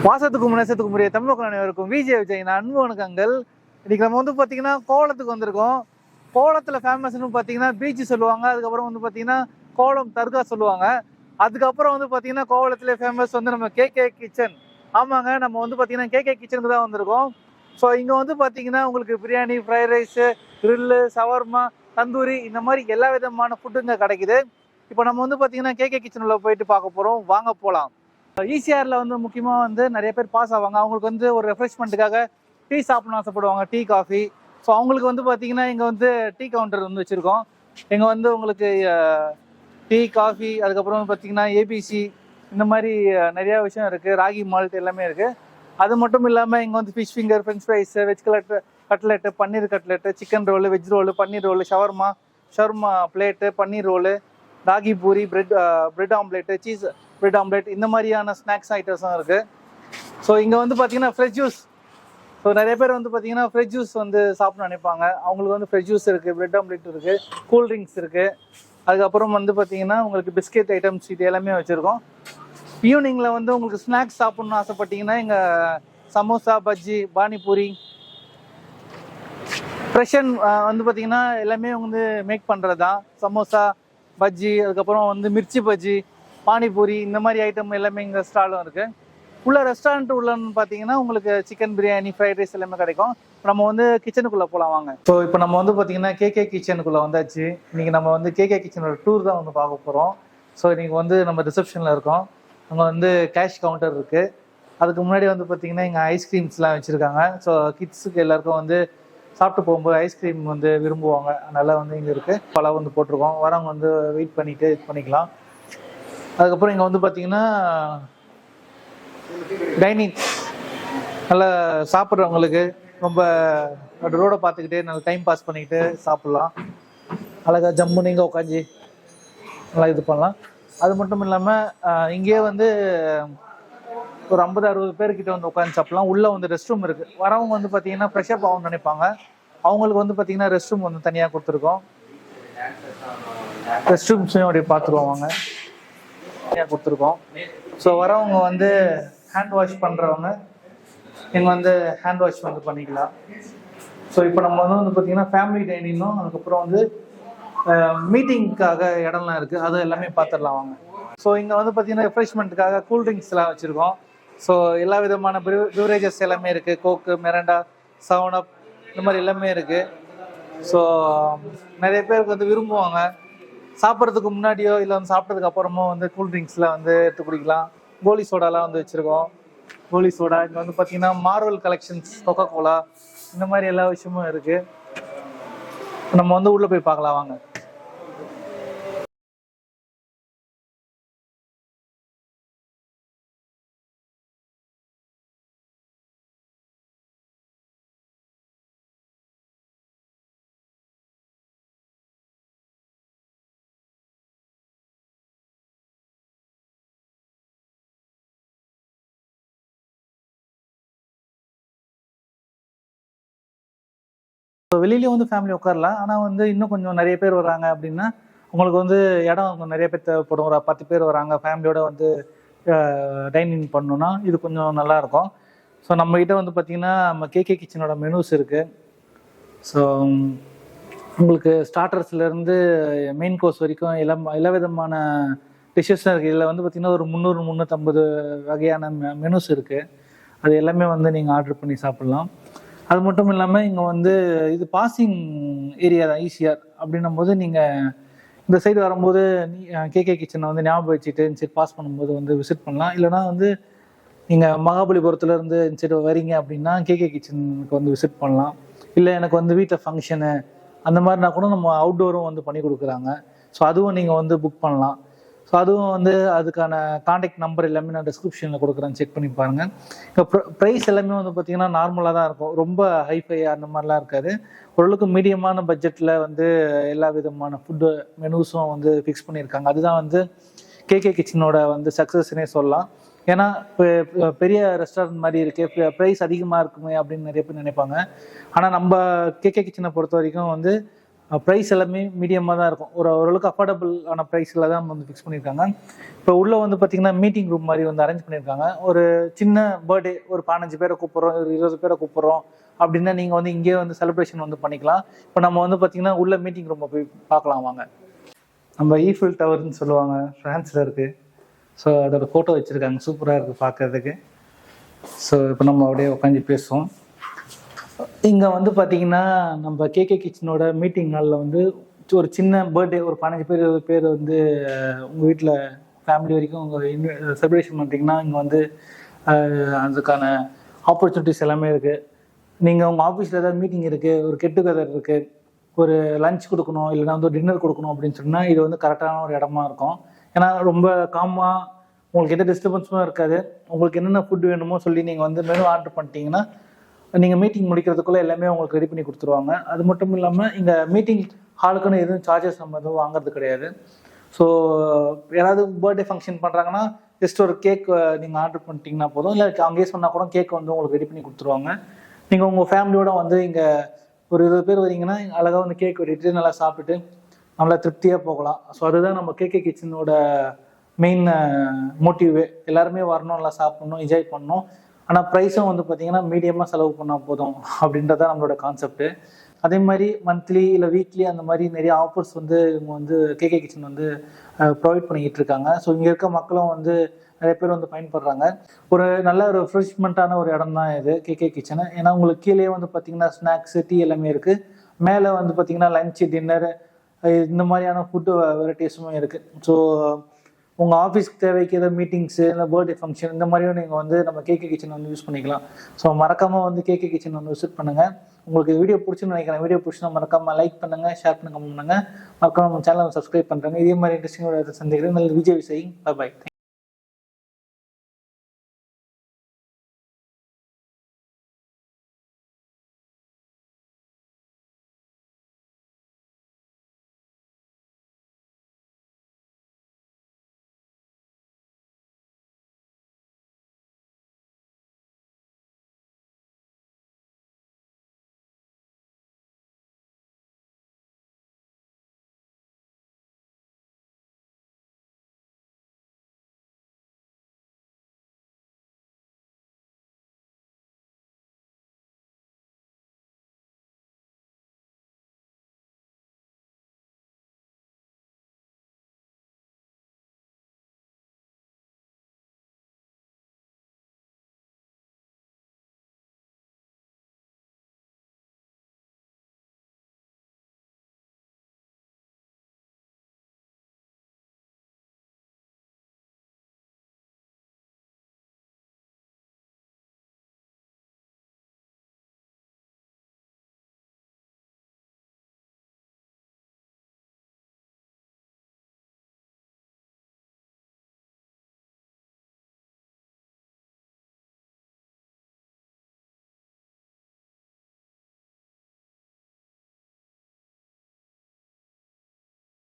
வாசத்துக்கும் நேசத்துக்கும் உரிய தமிழ் மக்கள் அனைவருக்கும் விஜய் விஜய் அன்பு வணக்கங்கள். இன்னைக்கு நம்ம வந்து பார்த்தீங்கன்னா கோலத்துக்கு வந்திருக்கோம். கோலத்தில் ஃபேமஸ்ன்னு பார்த்தீங்கன்னா பீச் சொல்லுவாங்க. அதுக்கப்புறம் வந்து பார்த்தீங்கன்னா கோலம் தர்கா சொல்லுவாங்க. அதுக்கப்புறம் வந்து பார்த்தீங்கன்னா கோவளத்துல ஃபேமஸ் வந்து நம்ம கேகே கிச்சன். ஆமாங்க, நம்ம வந்து பார்த்தீங்கன்னா கேகே கிச்சனுக்கு தான் வந்திருக்கோம். ஸோ இங்கே வந்து பார்த்தீங்கன்னா உங்களுக்கு biryani, fried rice, grill, shawarma, tandoori இந்த மாதிரி எல்லா விதமான ஃபுட்டு இங்கே கிடைக்குது. இப்போ நம்ம வந்து பார்த்தீங்கன்னா கேகே கிச்சனில் போயிட்டு பார்க்க போகிறோம். வாங்க போகலாம். ஈசிஆரில் வந்து முக்கியமாக வந்து நிறைய பேர் பாஸ் ஆவாங்க. அவங்களுக்கு வந்து ஒரு ரெஃப்ரெஷ்மெண்ட்டுக்காக டீ சாப்பிடணும்னு ஆசைப்படுவாங்க, டீ காஃபி. ஸோ அவங்களுக்கு வந்து பார்த்தீங்கன்னா இங்கே வந்து டீ கவுண்டர் வந்து வச்சுருக்கோம். இங்கே வந்து உங்களுக்கு டீ, காஃபி, அதுக்கப்புறம் பார்த்தீங்கன்னா ஏபிசி இந்த மாதிரி நிறையா விஷயம் இருக்குது. ராகி மால்ட் எல்லாமே இருக்குது. அது மட்டும் இல்லாமல் இங்கே வந்து fish finger, French fries, veg cutlet, paneer cutlet, chicken roll, veg roll, paneer roll, ஷவர்மா plate, paneer roll, ragi puri, bread omelette, cheese bread omelette இந்த மாதிரியான ஸ்நாக்ஸ் ஐட்டம்ஸும் இருக்குது. ஸோ இங்கே வந்து பார்த்தீங்கன்னா ஃப்ரெஷ் ஜூஸ். ஸோ நிறைய பேர் வந்து பார்த்தீங்கன்னா ஃப்ரெஷ் ஜூஸ் வந்து சாப்பிட்ணும்னு நினைப்பாங்க. அவங்களுக்கு வந்து ஃப்ரெஷ் ஜூஸ் இருக்குது, பிரெட் ஆம்லேட் இருக்குது, கூல்ட்ரிங்க்ஸ் இருக்குது. அதுக்கப்புறம் வந்து பார்த்தீங்கன்னா உங்களுக்கு பிஸ்கெட் ஐட்டம்ஸ் இது எல்லாமே வச்சுருக்கோம். ஈவினிங்கில் வந்து உங்களுக்கு ஸ்நாக்ஸ் சாப்பிட்ணுன்னு ஆசைப்பட்டீங்கன்னா இங்கே சமோசா, பஜ்ஜி, பானிபூரி, ஃப்ரெஷன் வந்து பார்த்தீங்கன்னா எல்லாமே வந்து மேக் பண்ணுறது தான். சமோசா, பஜ்ஜி, அதுக்கப்புறம் வந்து மிர்ச்சி பஜ்ஜி, பானிபூரி இந்த மாதிரி ஐட்டம் எல்லாமே இங்கே ஸ்டாலும் இருக்குது. உள்ள ரெஸ்டாரண்ட் உள்ளன்னு பார்த்தீங்கன்னா உங்களுக்கு சிக்கன் பிரியாணி, ஃப்ரைட் ரைஸ் எல்லாமே கிடைக்கும். நம்ம வந்து கிச்சனுக்குள்ளே போகலாம் வாங்க. ஸோ இப்போ நம்ம வந்து பார்த்தீங்கன்னா கேகே கிச்சனுக்குள்ளே வந்தாச்சு. இன்றைக்கி நம்ம வந்து கேகே கிச்சனோட டூர் தான் வந்து பார்க்க போகிறோம். ஸோ இன்றைக்கி வந்து நம்ம ரிசப்ஷனில் இருக்கோம். அங்கே வந்து கேஷ் கவுண்டர் இருக்குது. அதுக்கு முன்னாடி வந்து பார்த்தீங்கன்னா இங்கே ஐஸ்கிரீம்ஸ்லாம் வச்சுருக்காங்க. ஸோ கிட்ஸுக்கு எல்லாருக்கும் வந்து சாப்பிட்டு போகும்போது ஐஸ்கிரீம் வந்து விரும்புவாங்க. அதனால் வந்து இங்கே இருக்குது. பழம் வந்து போட்டிருக்கோம். வரவங்க வந்து வெயிட் பண்ணிவிட்டு இது பண்ணிக்கலாம். அதுக்கப்புறம் இங்கே வந்து பார்த்தீங்கன்னா டைனிங், நல்லா சாப்பிட்றவங்களுக்கு ரொம்ப ரோடை பார்த்துக்கிட்டே நல்லா டைம் பாஸ் பண்ணிக்கிட்டு சாப்பிட்லாம். அழகாக ஜம்முன்னு இங்கே உட்காந்து நல்லா இது பண்ணலாம். அது மட்டும் இல்லாமல் இங்கேயே வந்து ஒரு 50-60 பேர்கிட்ட வந்து உட்காந்து சாப்பிட்லாம். உள்ளே வந்து ரெஸ்ட் ரூம் இருக்குது. வரவங்க வந்து பார்த்தீங்கன்னா ஃப்ரெஷ்அப் ஆகும்னு நினைப்பாங்க. அவங்களுக்கு வந்து பார்த்தீங்கன்னா ரெஸ்ட் ரூம் வந்து தனியாக கொடுத்துருக்கோம். ரெஸ்ட் ரூம்ஸையும் அப்படியே பார்த்துருவோம் வாங்க. தனியாக கொடுத்துருக்கோம். ஸோ வரவங்க வந்து ஹேண்ட் வாஷ் பண்ணுறவங்க இங்கே வந்து ஹேண்ட் வாஷ் வந்து பண்ணிக்கலாம். ஸோ இப்போ நம்ம வந்து பார்த்தீங்கன்னா ஃபேமிலி டைனிங்கும், அதுக்கப்புறம் வந்து மீட்டிங்க்காக இடம்லாம் இருக்குது. அது எல்லாமே பார்த்துடலாம் வாங்க. ஸோ இங்கே வந்து பார்த்தீங்கன்னா ரெஃப்ரெஷ்மெண்ட்டுக்காக கூல்ட்ரிங்க்ஸ்லாம் வச்சுருக்கோம். ஸோ எல்லா விதமான பிவரேஜஸ் எல்லாமே இருக்குது. கோக்கு, மிரண்டா, 7up இந்த மாதிரி எல்லாமே இருக்குது. ஸோ நிறைய பேருக்கு வந்து விரும்புவாங்க. சாப்பிட்றதுக்கு முன்னாடியோ இல்லை வந்து சாப்பிட்டதுக்கு அப்புறமோ வந்து கூல்ட்ரிங்க்ஸில் வந்து எடுத்து குடிக்கலாம். கோலி சோடாலாம் வந்து வச்சுருக்கோம். கோலி சோடா இங்கே வந்து பார்த்தீங்கன்னா மார்வல் கலெக்ஷன்ஸ், கொக்கோ கோலா இந்த மாதிரி எல்லா விஷயமும் இருக்குது. நம்ம வந்து உள்ளே போய் பார்க்கலாம் வாங்க. வெளியிலேயே வந்து ஃபேமிலி உட்காரலாம். ஆனால் வந்து இன்னும் கொஞ்சம் நிறைய பேர் வராங்க அப்படின்னா உங்களுக்கு வந்து இடம் கொஞ்சம் நிறைய பேர் தேவைப்படும். ஒரு 10 பேர் வராங்க, ஃபேமிலியோட வந்து டைனிங் பண்ணணுன்னா இது கொஞ்சம் நல்லாயிருக்கும். ஸோ நம்மகிட்ட வந்து பார்த்திங்கன்னா நம்ம கேகே கிச்சனோட மெனூஸ் இருக்குது. ஸோ உங்களுக்கு ஸ்டார்டர்ஸ்லேருந்து மெயின் கோர்ஸ் வரைக்கும் எல்லா விதமான டிஷ்ஷஸும் இருக்குது. இதில் வந்து பார்த்திங்கன்னா ஒரு 300-350 வகையான மெனூஸ் இருக்குது. அது எல்லாமே வந்து நீங்கள் ஆர்டர் பண்ணி சாப்பிட்லாம். அது மட்டும் இல்லாமல் இங்கே வந்து இது பாசிங் ஏரியா தான் ஈசிஆர். அப்படின்னும் போது நீங்கள் இந்த சைடு வரும்போது கேகே கிச்சனை வந்து ஞாபகம் வச்சுட்டு இந்த சைடு பாஸ் பண்ணும்போது வந்து விசிட் பண்ணலாம். இல்லைனா வந்து நீங்கள் மகாபலிபுரத்துலேருந்து இந்த சைடு வரீங்க அப்படின்னா கேகே கிச்சனுக்கு வந்து விசிட் பண்ணலாம். இல்லை எனக்கு வந்து வீட்டில் ஃபங்க்ஷனு அந்த மாதிரினா கூட நம்ம அவுட்டோரும் வந்து பண்ணி கொடுக்குறாங்க. ஸோ அதுவும் நீங்கள் வந்து புக் பண்ணலாம். ஸோ அதுவும் வந்து அதுக்கான கான்டாக்ட் நம்பர் எல்லாமே நான் டிஸ்கிரிப்ஷனில் கொடுக்குறேன், செக் பண்ணி பாருங்கள். இப்போ ப்ரைஸ் எல்லாமே வந்து பார்த்திங்கன்னா நார்மலாக தான் இருக்கும். ரொம்ப ஹைஃபை அந்த மாதிரிலாம் இருக்காது. ஓரளவுக்கு மீடியமான பட்ஜெட்டில் வந்து எல்லா விதமான ஃபுட்டு மெனூஸும் வந்து ஃபிக்ஸ் பண்ணியிருக்காங்க. அதுதான் வந்து கேகே கிச்சனோட வந்து சக்ஸஸ்னே சொல்லலாம். ஏன்னா பெரிய ரெஸ்டாரண்ட் மாதிரி இருக்குது, ப்ரைஸ் அதிகமாக இருக்குமே அப்படின்னு நிறைய பேர் நினைப்பாங்க. ஆனால் நம்ம கேகே கிச்சனை பொறுத்த வரைக்கும் வந்து ப்ரைஸ் எல்லாமே மீடியமாக தான் இருக்கும். ஓரளவுக்கு அஃபோர்டபுள் ஆன ப்ரைஸில் தான் வந்து ஃபிக்ஸ் பண்ணியிருக்காங்க. இப்போ உள்ளே வந்து பார்த்தீங்கன்னா மீட்டிங் ரூம் மாதிரி வந்து அரேஞ்ச் பண்ணியிருக்காங்க. ஒரு சின்ன பர்த்டே ஒரு 15 பேரை கூப்பிட்றோம், ஒரு 20 பேரை கூப்பிட்றோம் அப்படின்னா நீங்கள் வந்து இங்கேயே வந்து செலிப்ரேஷன் வந்து பண்ணிக்கலாம். இப்போ நம்ம வந்து பார்த்தீங்கன்னா உள்ள மீட்டிங் ரூமை போய் பார்க்கலாம் வாங்க. நம்ம ஈஃபில் டவர்னு சொல்லுவாங்க, ஃப்ரான்ஸில் இருக்குது. ஸோ அதோட ஃபோட்டோ வச்சுருக்காங்க, சூப்பராக இருக்குது பார்க்கறதுக்கு. ஸோ இப்போ நம்ம அப்படியே உட்காந்து பேசுவோம். இங்கே வந்து பார்த்தீங்கன்னா நம்ம கேகே கிச்சனோட மீட்டிங் நாளில் வந்து ஒரு சின்ன பர்த்டே ஒரு 15 பேர் 20 பேர் வந்து உங்கள் வீட்டில் ஃபேமிலி வரைக்கும் உங்கள் செலிப்ரேஷன் பண்ணுறீங்கன்னா இங்கே வந்து அதுக்கான ஆப்பர்ச்சுனிட்டிஸ் எல்லாமே இருக்குது. நீங்கள் உங்கள் ஆஃபீஸில் ஏதாவது மீட்டிங் இருக்குது, ஒரு கெட் டுகெதர் இருக்குது, ஒரு லஞ்ச் கொடுக்கணும் இல்லைனா வந்து ஒரு டின்னர் கொடுக்கணும் அப்படின்னு சொன்னால் இது வந்து கரெக்டான ஒரு இடமா இருக்கும். ஏன்னா ரொம்ப காமாக உங்களுக்கு எந்த டிஸ்டர்பன்ஸும் இருக்காது. உங்களுக்கு என்னென்ன ஃபுட் வேணுமோ சொல்லி நீங்கள் வந்து மெனு ஆர்டர் பண்ணிட்டீங்கன்னா நீங்கள் மீட்டிங் முடிக்கிறதுக்குள்ளே எல்லாமே உங்களுக்கு ரெடி பண்ணி கொடுத்துருவாங்க. அது மட்டும் இல்லாமல் இங்கே மீட்டிங் ஹாலுக்குன்னு எதுவும் சார்ஜஸ் நம்ம எதுவும் வாங்குறது கிடையாது. ஸோ யாராவது பர்த்டே ஃபங்க்ஷன் பண்ணுறாங்கன்னா ஜஸ்ட் ஒரு கேக் நீங்கள் ஆர்டர் பண்ணிட்டீங்கன்னா போதும், இல்லை அங்கேயே சொன்னால் கூட கேக் வந்து உங்களுக்கு ரெடி பண்ணி கொடுத்துருவாங்க. நீங்கள் உங்கள் ஃபேமிலியோட வந்து இங்கே ஒரு 20 பேர் வரீங்கன்னா அழகாக வந்து கேக் வெட்டிட்டு நல்லா சாப்பிட்டுட்டு நல்லா திருப்தியாக போகலாம். ஸோ அதுதான் நம்ம கேகே கிச்சனோட மெயின் மோட்டிவே. எல்லாருமே வரணும், நல்லா சாப்பிட்ணும், என்ஜாய் பண்ணணும். ஆனால் ப்ரைஸும் வந்து பார்த்தீங்கன்னா மீடியமாக செலவு பண்ணால் போதும் அப்படின்றதான் நம்மளோட கான்செப்ட்டு. அதே மாதிரி மந்த்லி இல்லை வீக்லி அந்த மாதிரி நிறைய ஆஃபர்ஸ் வந்து இவங்க வந்து கேகே கிச்சன் வந்து ப்ரொவைட் பண்ணிக்கிட்டு இருக்காங்க. ஸோ இங்கே இருக்க மக்களும் வந்து நிறைய பேர் வந்து பயன்படுறாங்க. ஒரு நல்ல ஒரு ரெஃப்ரெஷ்மெண்ட்டான ஒரு இடம் தான் இது கேகே கிச்சனு. ஏன்னா உங்களுக்கு கீழே வந்து பார்த்தீங்கன்னா ஸ்நாக்ஸு, டீ எல்லாமே இருக்குது. மேலே வந்து பார்த்தீங்கன்னா லஞ்சு, டின்னர் இந்த மாதிரியான ஃபுட்டு வெரைட்டிஸும் இருக்குது. ஸோ உங்கள் ஆஃபீஸ்க்கு தேவைக்கு ஏதாவது மீட்டிங்ஸு இல்லை பர்த்டே ஃபங்க்ஷன் இந்த மாதிரியும் நீங்கள் வந்து நம்ம கேகே கிச்சன் வந்து யூஸ் பண்ணிக்கலாம். ஸோ மறக்காமல் வந்து கேகே கிச்சன் வந்து விசிட் பண்ணுங்கள். உங்களுக்கு வீடியோ பிடிச்சுன்னு நினைக்கிறேன். வீடியோ பிடிச்சினா மறக்காமல் லைக் பண்ணுங்கள், ஷேர் பண்ணுங்கள், கமெண்ட் பண்ணுங்கள். மறக்காம நம்ம சேனலை சப்ஸ்கிரைப் பண்ணுறாங்க. இதே மாதிரி இன்ட்ரெஸ்டிங் சந்திக்கிறேன். நல்ல விஜய் விஜய். பாய்.